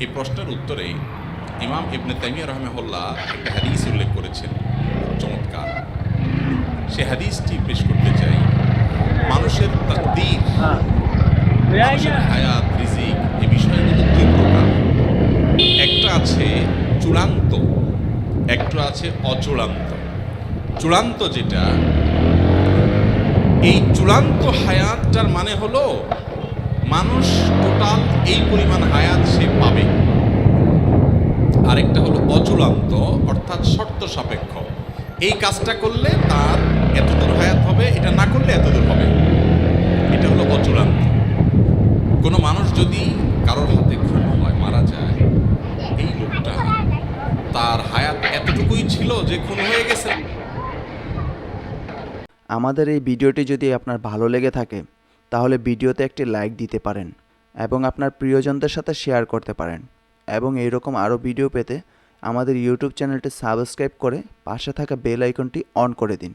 এই প্রশ্নের উত্তরে ইমাম ইবনে তাইমিয়া রাহিমাহুল্লাহ একটা হাদিস উল্লেখ করেছেন, চমৎকার। সে হাদিসটি পেশ করতে চাই। মানুষের তাকদীর, মানুষের হায়াত, রিজিক, এই বিষয়গুলো দুই প্রকার। একটা আছে চূড়ান্ত, একটা আছে অচূড়ান্ত। চূড়ান্ত যেটা, এই চূড়ান্ত হায়াতটার মানে হলো মানুষ টোটাল এই পরিমাণ হায়াত সে পাবে। আরেকটা হলো অচূড়ান্ত, অর্থাৎ শর্ত সাপেক্ষ। এই কাজটা করলে তার এতদূর হায়াত হবে, এটা না করলে এতদূর হবে। এটা হলো অচূড়ান্ত। কোনো মানুষ যদি কারোর হাতে খুন হয়, মারা যায়, এই লোকটা তার হায়াত এতটুকুই ছিল যে খুন হয়ে গেছে। আমাদের এই ভিডিওটি যদি আপনার ভালো লেগে থাকে তাহলে ভিডিওতে একটি লাইক দিতে পারেন এবং আপনার প্রিয়জনদের সাথে শেয়ার করতে পারেন, এবং এইরকম আরও ভিডিও পেতে আমাদের ইউটিউব চ্যানেলটি সাবস্ক্রাইব করে পাশে থাকা বেল আইকনটি অন করে দিন।